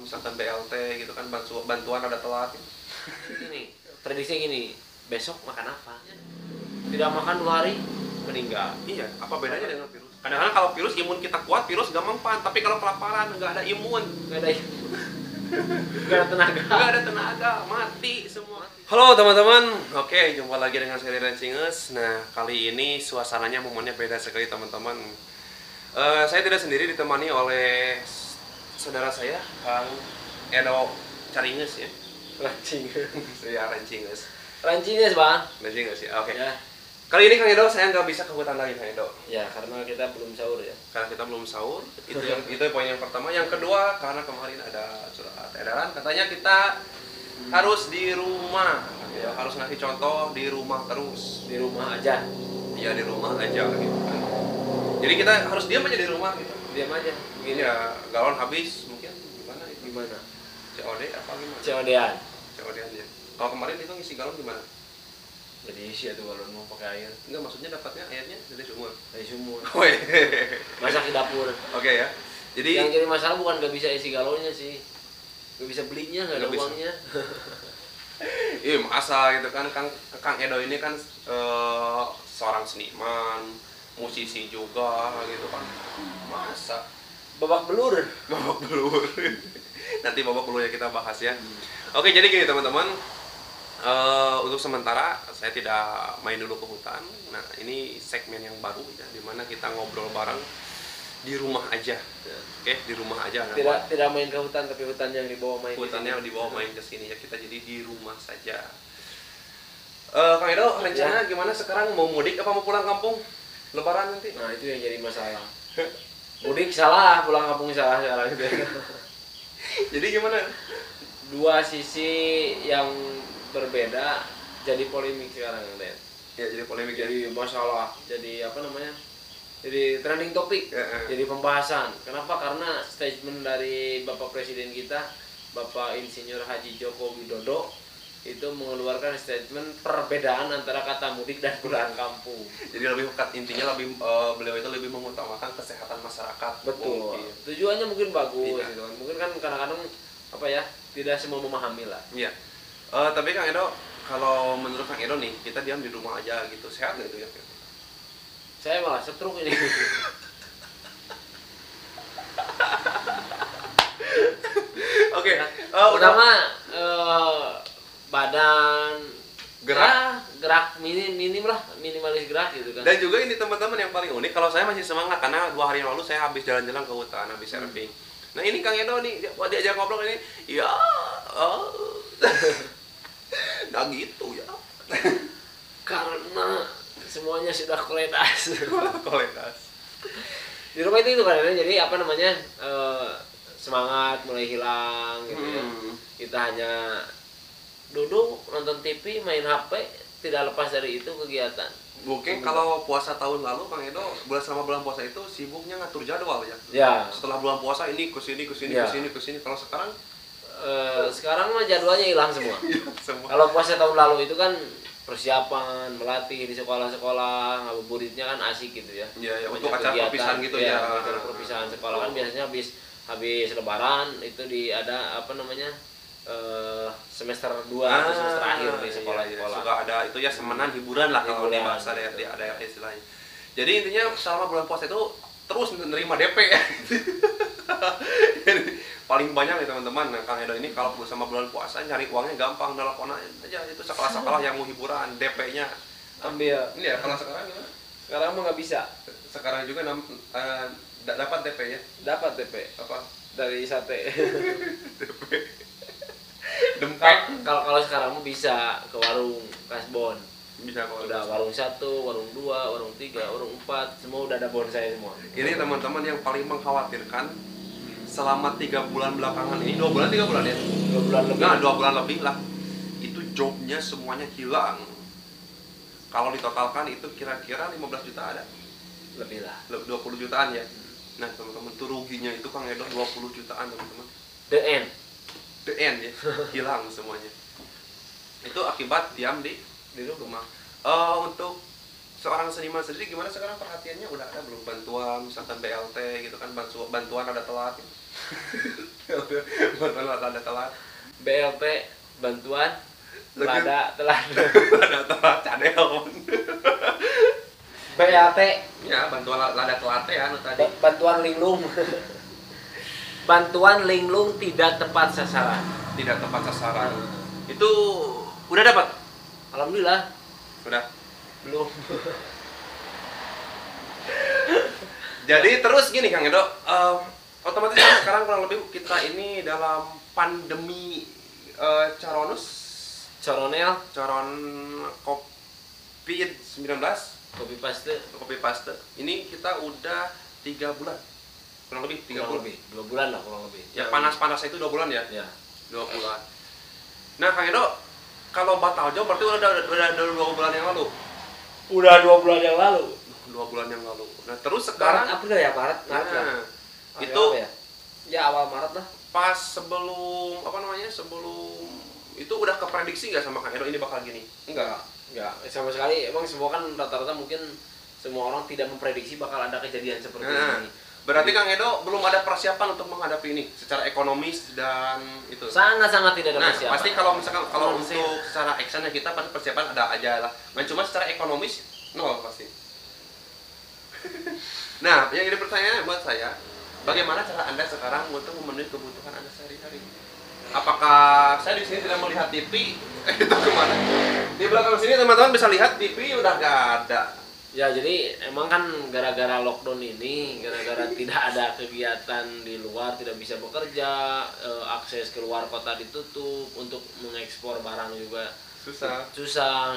misalkan BLT gitu kan, bantuan ada telat gitu. Ini prediksi gini, besok makan apa? Tidak makan 2 hari meninggal. Iya, apa bedanya dengan virus? Kadang-kadang kalau virus imun kita kuat, virus gak mempan, tapi kalau kelaparan nggak ada imun, Nggak ada nggak ada tenaga. nggak ada tenaga, mati semua. Halo teman-teman, oke, jumpa lagi dengan saya Rancinges. Nah, kali ini suasananya, momennya beda sekali teman-teman. Saya tidak sendiri, ditemani oleh saudara saya, Kang Edo Caringes ya. Rancinges. Ya, Rancinges. Rancinges, Bang. Rancinges ya, oke. Ya. Kali ini Kang Edo saya nggak bisa ke hutan lagi, Kang Edo. Ya, karena kita belum sahur ya. Karena kita belum sahur, itu poin yang pertama. Yang kedua, karena kemarin ada surat edaran katanya kita harus di rumah, ya, harus ngasih contoh di rumah terus. Di rumah aja. Ya, di rumah aja gitu kan. Jadi kita harus diam aja di rumah gitu. Diam aja. Gini ya, galon habis mungkin gimana itu? Gimana? COD apa gimana? COD-an. COD aja. Kalau kemarin itu ngisi galon gimana? Jadi isi tuh kalau mau pakai air. Enggak, maksudnya dapatnya airnya dari sumur. Dari sumur. Oh, Masak di dapur. Oke ya. Jadi Yang jadi masalah bukan nggak bisa isi galonnya sih. Nggak bisa belinya, nggak ada Nggak bisa. uangnya. iya masa gitu kan, Kang Edo ini kan seorang seniman, musisi juga gitu kan. Masa Babak belur. babak belur. Nanti babak belurnya kita bahas ya. Oke, jadi gini teman-teman. Untuk sementara saya tidak main dulu ke hutan. Nah, ini segmen yang baru ya, dimana kita ngobrol bareng di rumah aja. Oke, di rumah aja. Nah, Tidak main ke hutan, tapi hutan yang dibawa main. hutannya dibawa main ke sini ya, kita jadi di rumah saja. Kang Edo, rencana gimana sekarang, mau mudik apa mau pulang kampung Lebaran nanti? Nah, itu yang jadi masalah. Mudik salah, pulang kampung salah sekarang itu. Jadi gimana? Dua sisi yang berbeda jadi polemik sekarang, Den. Ya, jadi polemik ya. Jadi masalah, jadi apa namanya? Jadi trending topik, Ya. jadi pembahasan. Kenapa? Karena statement dari Bapak Presiden kita, Bapak Insinyur Haji Joko Widodo, itu mengeluarkan statement perbedaan antara kata mudik dan pulang kampung. Jadi intinya lebih beliau itu lebih mengutamakan kesehatan masyarakat. Betul. Mungkin. Tujuannya mungkin bagus, Iya. gitu kan. Mungkin kan kadang-kadang apa ya, tidak semua memahami lah. Iya. Tapi Kang Edo, kalau menurut Kang Edo nih, kita diam di rumah aja gitu, sehat nggak itu ya? Saya malah setruk ini. Oke. Pertama badan Gerak. ya, gerak minim lah, minimalis gerak gitu kan. Dan juga ini teman-teman yang paling unik, kalau saya masih semangat karena 2 hari yang lalu saya habis jalan-jalan ke hutan, habis surfing. Nah ini Kang Edo nih, diajak ngobrol ini, ya, nggak gitu ya. Karena semuanya sudah koletas. Kualitas. Di rumah itu kan, jadi apa namanya, semangat mulai hilang gitu ya. Kita hanya duduk nonton TV, main HP, tidak lepas dari itu kegiatan. Mungkin kalau puasa tahun lalu Kang Edo, selama bulan puasa itu sibuknya ngatur jadwal ya. Ya. Setelah bulan puasa ini kesini. Ya. Kalau sekarang Sekarang mah jadwalnya hilang semua. semua. Kalau puasa tahun lalu itu kan persiapan, melatih di sekolah-sekolah, ngabuburitnya kan asik gitu ya. Iya, ya, Banyak untuk acara kegiatan, perpisahan gitu ya. Acara perpisahan sekolah kan biasanya habis lebaran itu ada apa namanya? Semester 2 atau semester akhir di sekolah-sekolah. Suka ada itu ya, semenan hiburan lah kalau di Hiburan, bahasa gitu. ada istilahnya. Jadi intinya selama bulan puasa itu terus menerima DP ya. Jadi, paling banyak ya teman-teman. Nah, Kang Edo ini kalau sama bulan puasa nyari uangnya gampang, telepon aja itu sekolah-sekolah yang mau hiburan, DP-nya Ambil. ini ya. Kalau sekarang gimana? Sekarang mah nggak bisa. Sekarang juga dapat DP ya. Dapat DP Apa? dari sate. DP. Dempet. Kalau sekarang mah bisa ke warung kasbon. Bisa kalau Udah warung 1, warung 2, warung 3, warung 4, semua udah ada bonsai semua. ini teman-teman yang paling mengkhawatirkan selama 3 bulan belakangan ini, 2 bulan 3 bulan ya, 2 bulan lebih. nah 2 bulan lebih lah, itu jobnya semuanya hilang. Kalau ditotalkan itu kira-kira 15 juta ada, Lebih lah. 20 jutaan ya. Nah teman-teman, tuh ruginya itu Kang Edo 20 jutaan teman-teman. The end. The end ya, hilang semuanya. Itu akibat diam di rumah. Untuk seorang seniman sendiri gimana sekarang perhatiannya, udah ada belum bantuan misalkan BLT gitu kan, bantuan ada telat gitu. bantuan lada telat. BLT bantuan Leget. lada telat. Lada telat cadel. BLT Ya, bantuan lada telat ya anu tadi. bantuan linglung. Bantuan linglung tidak tepat sasaran. Tidak tepat sasaran. Itu udah dapat? Alhamdulillah Udah. belum. Jadi terus gini Kang Edo, otomatis kan sekarang kurang lebih kita ini dalam pandemi Coronus, Coronel Coron COVID-19, kopi paste kopi paste. Ini kita udah 3 bulan, kurang lebih 3 bulan. lebih 2 bulan lah kurang lebih. Ya panas-panasnya itu 2 bulan ya, Ya. 2 bulan. Nah Kang Edo, kalau batal jauh berarti udah 2 bulan yang lalu. Udah 2 bulan yang lalu. 2 bulan yang lalu. Nah terus sekarang, Maret April ya, Maret ya. nah, Itu itu ya? Ya awal Maret lah. pas sebelum apa namanya, sebelum itu udah keprediksi nggak sama Kang Edo ini bakal gini? Enggak. Enggak, sama sekali. Emang semua kan rata-rata mungkin semua orang tidak memprediksi bakal ada kejadian seperti Nah, ini. berarti Kang Edo belum ada persiapan untuk menghadapi ini secara ekonomis dan itu. Sangat-sangat tidak ada Nah, persiapan. pasti kalau misalkan kalau Pasti. untuk secara actionnya kita pasti persiapan ada aja lah. Nah, cuma secara ekonomis nol pasti. Nah, yang jadi pertanyaan buat saya, bagaimana cara Anda sekarang untuk memenuhi kebutuhan Anda sehari-hari? Apakah saya di sini tidak melihat TV? Itu kemana? Di belakang sini teman-teman bisa lihat TV udah nggak ada. Ya jadi emang kan gara-gara lockdown ini, gara-gara tidak ada kegiatan di luar, tidak bisa bekerja, akses keluar kota ditutup, untuk mengekspor barang juga susah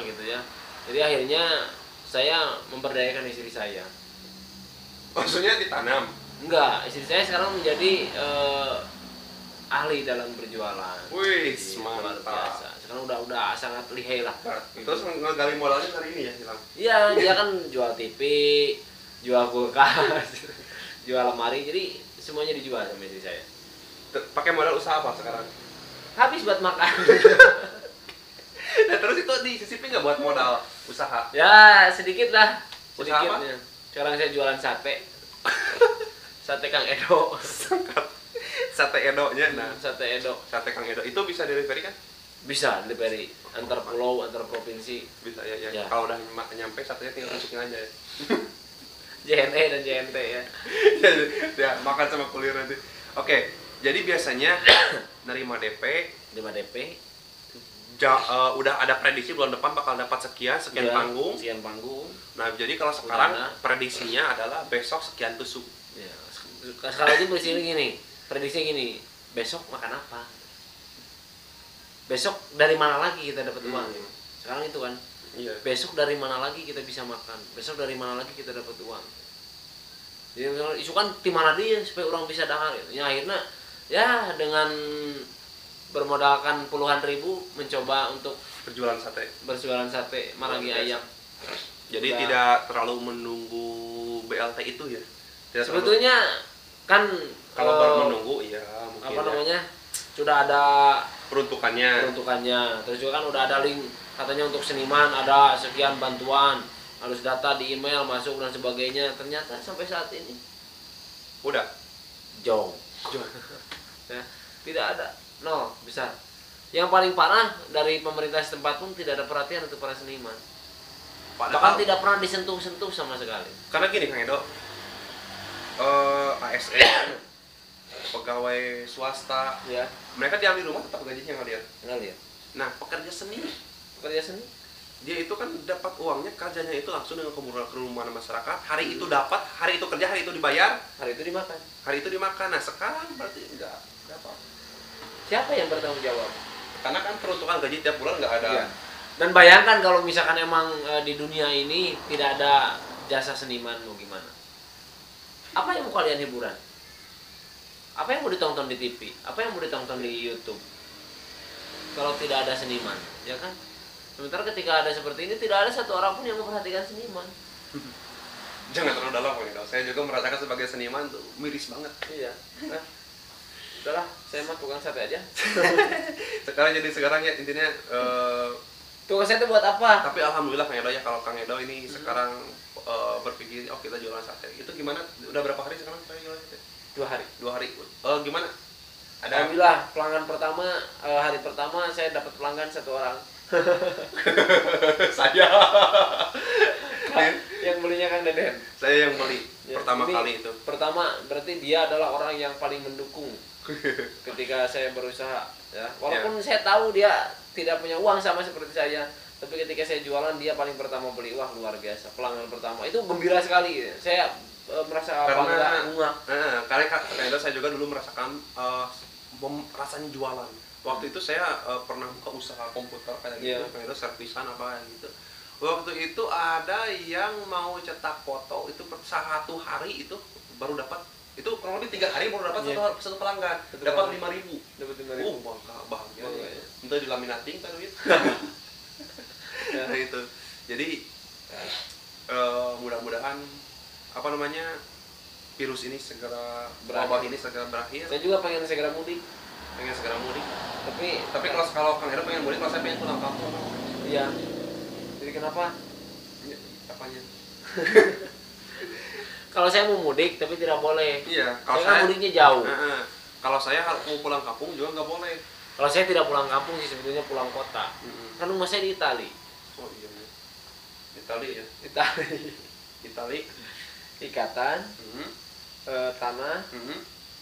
gitu ya. Jadi akhirnya saya memberdayakan istri saya. Maksudnya ditanam. Enggak, istri saya sekarang menjadi ahli dalam berjualan. Wih, Luar mantap. biasa. Sekarang udah sangat lihai lah. Terus ngegali modalnya dari ini ya, hilang. Iya, dia kan jual TV, jual kulkas, jual lemari, jadi semuanya dijual sama istri saya. Pakai modal usaha apa sekarang? Habis buat makan. Nah, terus itu disisipin nggak buat modal usaha? Ya, sedikit lah. Usaha apa? Sedikitnya. Sekarang saya jualan sate. Sate Kang Edo. Sate Edo-nya, nah. Sate Edo. Sate Kang Edo itu bisa delivery kan? Bisa delivery antar pulau, antar provinsi. Bisa ya. Ya. Kalau udah nyampe satenya tinggal masukin aja ya. JNE dan JNT ya. Ya, makan sama kulir nanti. Oke, jadi biasanya nerima DP, 5 DP. Udah ada prediksi bulan depan bakal dapat sekian Ya, panggung. sekian panggung. Nah, jadi kalau sekarang Udah ada. prediksinya adalah besok sekian tusuk. Ya, sekarang aja prediksinya gini. Prediksinya gini, besok makan apa? Besok dari mana lagi kita dapat uang? Sekarang itu kan. Iya. Besok dari mana lagi kita bisa makan? Besok dari mana lagi kita dapat uang? Jadi isu kan di mana dia supaya orang bisa dahar gitu. Ya akhirnya ya dengan bermodalkan puluhan ribu mencoba untuk Berjualan sate. berjualan sate maragi Luar biasa. ayam. Jadi Udah. tidak terlalu menunggu BLT itu ya. Tidak terlalu- Sebetulnya kan kalau baru menunggu ya mungkin apa ya. namanya? Sudah ada Peruntukannya. peruntukannya. Terus juga kan udah ada link katanya untuk seniman ada sekian bantuan, harus data di email masuk dan sebagainya. Ternyata sampai saat ini Udah. jauh. Ya, tidak ada, nol besar. Yang paling parah dari pemerintah setempat pun tidak ada perhatian untuk para seniman. Bahkan Padahal tidak pernah disentuh-sentuh sama sekali. karena gini Kang Edo, ASN, pegawai swasta, Ya, mereka diam di rumah tetap gajinya ngalir. nggak lihat. Nah, pekerja seni, Pekerja seni dia itu kan dapat uangnya, kerjanya itu langsung dengan kerumunan masyarakat. Hari itu dapat, hari itu kerja, hari itu dibayar, hari itu dimakan. hari itu dimakan. Nah, sekarang berarti enggak dapat. Siapa yang bertanggung jawab? Karena kan peruntukan gaji tiap bulan nggak ada. Iya. Dan bayangkan kalau misalkan emang di dunia ini tidak ada jasa seniman, mau gimana? Apa yang mau kalian hiburan? Apa yang mau ditonton di TV? Apa yang mau ditonton di YouTube? Kalau tidak ada seniman, ya kan? Sementara ketika ada seperti ini, tidak ada satu orang pun yang memperhatikan seniman. Jangan terlalu dalam Kang Edo. Saya juga merasakan sebagai seniman tuh miris banget. Iya. Nah, udahlah, saya mah tukang sate aja. sekarang ya intinya Tukang sate buat apa? tapi alhamdulillah Kang Edo ya, kalau Kang Edo ini sekarang berpikir oh kita jualan sate. Itu gimana? Udah berapa hari sekarang kita jualan sate? 2 hari. 2 hari. Gimana? Alhamdulillah pelanggan pertama hari pertama saya dapat pelanggan 1 orang. Saya Yang belinya Kang Deden. saya yang beli Ya, pertama ini kali itu. Pertama berarti dia adalah orang yang paling mendukung ketika saya berusaha ya. Walaupun saya tahu dia tidak punya uang sama seperti saya, tapi ketika saya jualan dia paling pertama beli. Wah, luar biasa. Pelanggan pertama itu gembira sekali. Saya merasa bangga. Karena Kang Edo saya juga dulu merasakan rasanya jualan. Waktu itu saya pernah buka usaha komputer kayak gitu, Kang Edo servisan apa gitu. Waktu itu ada yang mau cetak foto itu 1 hari itu baru dapat, itu kurang lebih 3 hari baru dapat satu pelanggan, dapat 5.000. Dapat 5.000. Bahagia. Untuk dilaminating kan duit. Nah itu. Jadi mudah-mudahan apa namanya virus ini segera wabah ini segera berakhir. Saya juga pengen segera mudik. Tapi kalau Kang Edo pengen mudik, kalau saya pengen pulang kampung. Iya. Jadi kenapa? Apanya? Kalau saya mau mudik tapi tidak boleh. Iya, kalau saya mudiknya jauh. Kalau saya mau pulang kampung juga nggak boleh. Kalau saya tidak pulang kampung sih, sebetulnya pulang kota. Kan rumah saya di Itali. Oh iya. Itali ya. Itali. Ikatan. Tanah.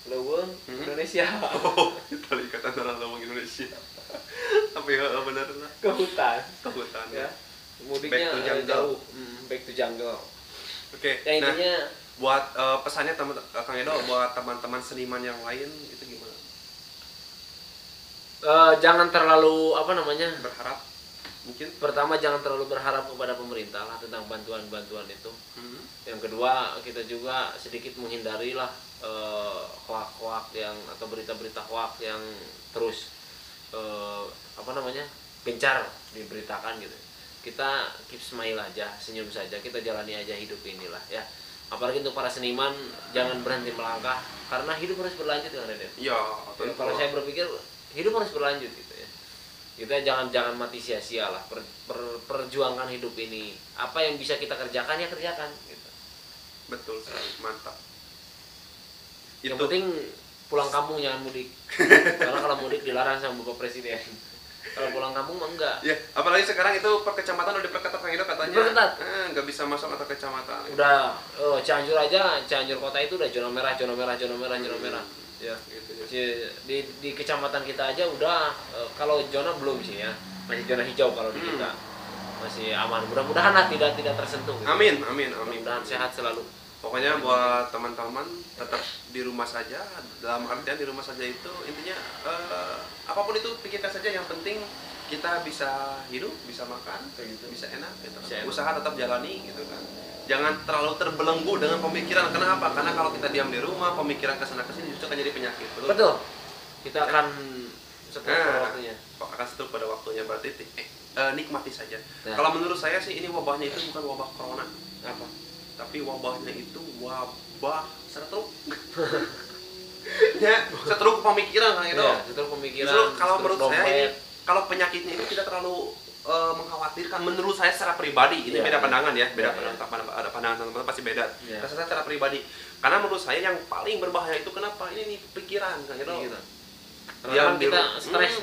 Leuweung Indonesia. Oh, Itali Ikatan Tanah Leuweung Indonesia. Tapi ya benar lah. Ke hutan. Ya. Mudiknya jauh. Back to jungle. Oke. Yang intinya buat pesannya Kang Edo buat teman-teman seniman yang lain itu gimana? Jangan terlalu berharap. Mungkin pertama jangan terlalu berharap kepada pemerintah lah tentang bantuan itu. Yang kedua kita juga sedikit menghindarilah hoak-hoak yang atau berita-berita hoak yang terus gencar diberitakan gitu. Kita keep smile aja, senyum saja, kita jalani aja hidup inilah ya. Apalagi untuk para seniman, jangan berhenti melangkah karena hidup harus berlanjut kan Deden. Iya. Kalau saya berpikir hidup harus berlanjut gitu ya. Kita jangan mati sia-sia lah, perjuangkan hidup ini. Apa yang bisa kita kerjakan ya kerjakan gitu. Betul sekali, mantap. Yang penting pulang kampung jangan mudik. Karena kalau mudik dilarang sama Bapak Presiden. Kalau pulang kampung mah enggak. Ya, apalagi sekarang itu per kecamatan udah diperketat Kang Edo katanya. Diperketat. Nggak bisa masuk antar kecamatan. Udah Cianjur aja, Cianjur kota itu udah zona merah. Ya. Gitu. Di kecamatan kita aja udah kalau zona belum sih ya. Masih zona hijau kalau di kita. Masih aman. Mudah-mudahan lah tidak tersentuh gitu. Amin. Mudah-mudahan sehat selalu. Pokoknya buat teman-teman tetap di rumah saja. Dalam artian di rumah saja itu intinya apapun itu pikirkan saja, yang penting kita bisa hidup, bisa makan, gitu, bisa enak gitu. Usaha tetap jalani gitu kan. Jangan terlalu terbelenggu dengan pemikiran. Kenapa? Karena kalau kita diam di rumah, pemikiran kesana kesini justru akan jadi penyakit. Betul. Kita akan setup pada waktunya. Akan setup pada waktunya, berarti nikmati saja. Nah. Kalau menurut saya sih ini wabahnya itu bukan wabah corona. Apa? Tapi wabahnya itu wabah stroke. Ya, stroke pemikiran kan itu. Ya, stroke pemikiran. Justru kalau menurut saya ini, kalau penyakitnya ini tidak terlalu mengkhawatirkan. Menurut saya secara pribadi, ini beda pandangan ya, ada pandangan teman-teman pasti beda. Saya secara pribadi, karena menurut saya yang paling berbahaya itu kenapa? Ini pikiran kan gitu. Karena kita stres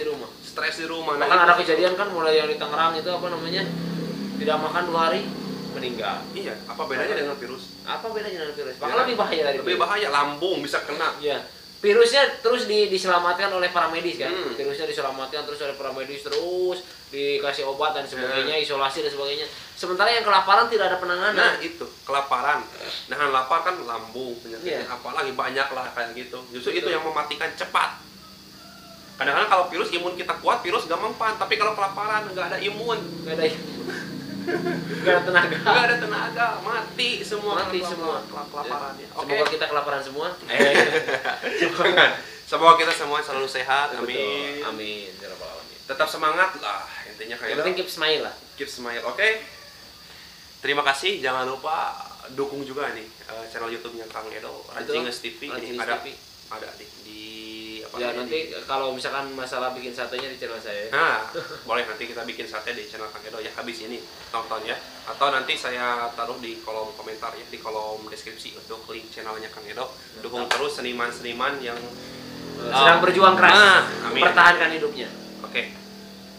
di rumah. Bahkan ada kejadian kan mulai yang di Tangerang itu tidak makan 2 hari meninggal. Iya, apa bedanya dengan virus? Bahkan lebih bahaya dari lebih bahaya, lambung bisa kena. Iya. Virusnya terus diselamatkan oleh para medis kan. Virusnya diselamatkan terus oleh para medis, terus dikasih obat dan sebagainya, isolasi dan sebagainya. Sementara yang kelaparan tidak ada penanganan. Nah, itu, kelaparan. Nahan lapar kan lambung penyakitnya, apalagi banyak lah kayak gitu. Justru itu yang mematikan cepat. Kadang-kadang kalau virus imun kita kuat, virus gak mempan. Tapi kalau kelaparan nggak ada imun. Gak ada tenaga, mati semua kelaparannya. Semoga kita kelaparan semua. Semoga kita semua selalu sehat. Amin. Amin. Tetap semangat lah intinya kayak. Yang penting keep smile lah. Keep smile. Oke. Terima kasih. Jangan lupa dukung juga nih channel YouTube-nya Kang Edo, Rancingeus TV. Ini ada di ya nanti kalau misalkan masalah bikin satenya di channel saya. Nah, boleh nanti kita bikin sate di channel Kang Edo ya, habis ini tonton ya. Atau nanti saya taruh di kolom komentar ya, di kolom deskripsi untuk link channelnya Kang Edo. Dukung terus seniman-seniman yang sedang berjuang keras amin. mempertahankan hidupnya. Oke.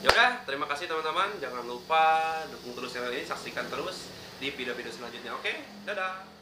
Yaudah, terima kasih teman-teman. Jangan lupa dukung terus channel ini, saksikan terus di video-video selanjutnya. Oke, dadah.